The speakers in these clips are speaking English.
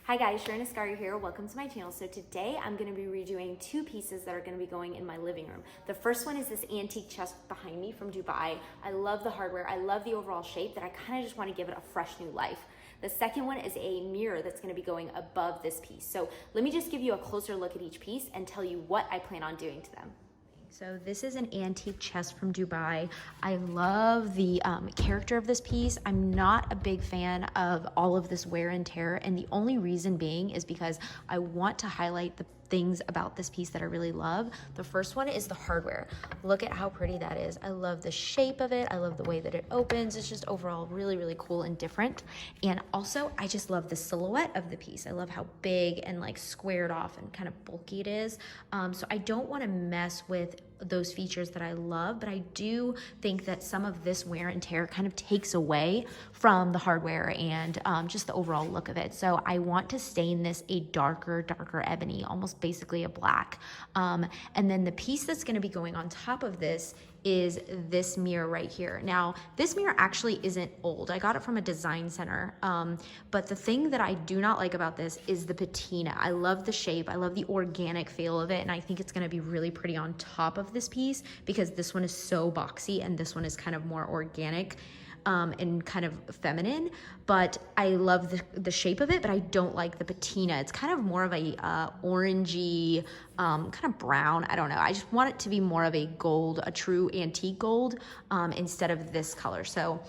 Hi guys, Shirin Askari here. Welcome to my channel. So today I'm going to be redoing two pieces that are going to be going in my living room. The first one is this antique chest behind me from Dubai. I love the hardware. I love the overall shape that I kind of just want to give it a fresh new life. The second one is a mirror that's going to be going above this piece. So let me just give you a closer look at each piece and tell you what I plan on doing to them. So this is an antique chest from Dubai. I love the character of this piece. I'm not a big fan of all of this wear and tear, and the only reason being is because I want to highlight the things about this piece that I really love. The first one is the hardware. Look at how pretty that is. I love the shape of it. I love the way that it opens. It's just overall really, really cool and different. And also, I just love the silhouette of the piece. I love how big and like squared off and kind of bulky it is. So I don't want to mess with those features that I love, but I do think that some of this wear and tear kind of takes away from the hardware and just the overall look of it. So I want to stain this a darker ebony, almost basically a black. And then the piece that's going to be going on top of this is this mirror right here. Now, this mirror actually isn't old. I got it from a design center. But the thing that I do not like about this is the patina. I love the shape. I love the organic feel of it. And I think it's going to be really pretty on top of this piece because this one is so boxy and this one is kind of more organic and kind of feminine. But I love the shape of it, but I don't like the patina. It's kind of more of a orangey, kind of brown. I don't know. I just want it to be more of a gold, a true antique gold, instead of this color. So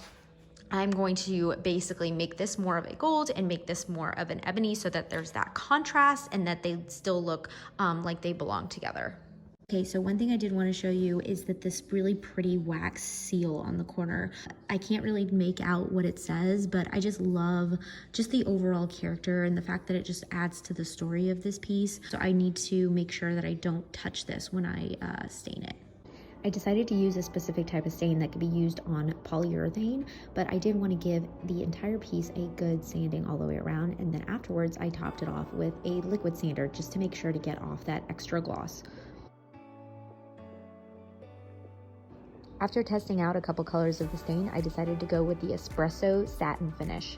I'm going to basically make this more of a gold and make this more of an ebony so that there's that contrast and that they still look like they belong together. Okay, so one thing I did want to show you is that this really pretty wax seal on the corner. I can't really make out what it says, but I just love just the overall character and the fact that it just adds to the story of this piece. So I need to make sure that I don't touch this when I stain it. I decided to use a specific type of stain that could be used on polyurethane, but I did want to give the entire piece a good sanding all the way around, and then afterwards I topped it off with a liquid sander just to make sure to get off that extra gloss. After testing out a couple colors of the stain, I decided to go with the espresso satin finish.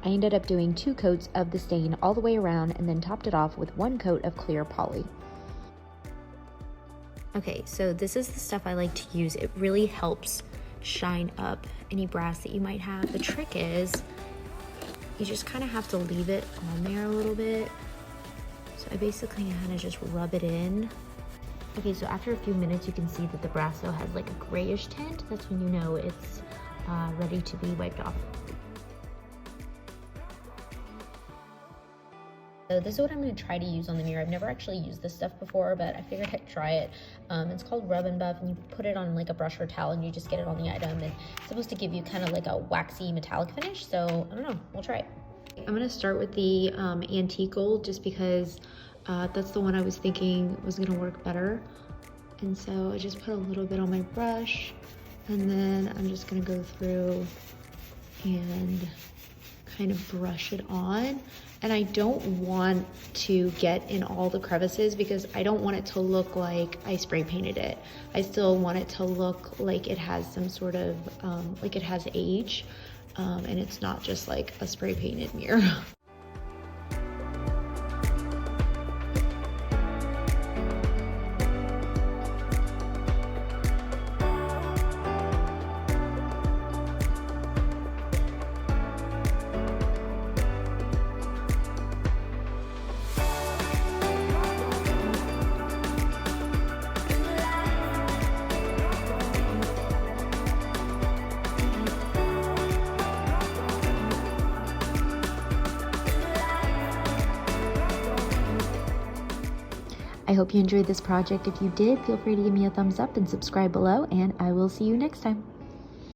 I ended up doing 2 coats of the stain all the way around and then topped it off with 1 coat of clear poly. Okay, so this is the stuff I like to use. It really helps shine up any brass that you might have. The trick is you just kind of have to leave it on there a little bit. So I basically kind of just rub it in. Okay, so after a few minutes, you can see that the brass though has like a grayish tint. That's when you know it's ready to be wiped off. So this is what I'm going to try to use on the mirror. I've never actually used this stuff before, but I figured I'd try it. It's called Rub and Buff, and you put it on like a brush or towel, and you just get it on the item. And it's supposed to give you kind of like a waxy metallic finish. So I don't know, we'll try it. I'm going to start with the antique gold just because that's the one I was thinking was gonna work better. And so I just put a little bit on my brush, and then I'm just gonna go through and kind of brush it on. And I don't want to get in all the crevices because I don't want it to look like I spray painted it. I still want it to look like it has some sort of, like it has age, and it's not just like a spray painted mirror. I hope you enjoyed this project. If you did, feel free to give me a thumbs up and subscribe below, and I will see you next time.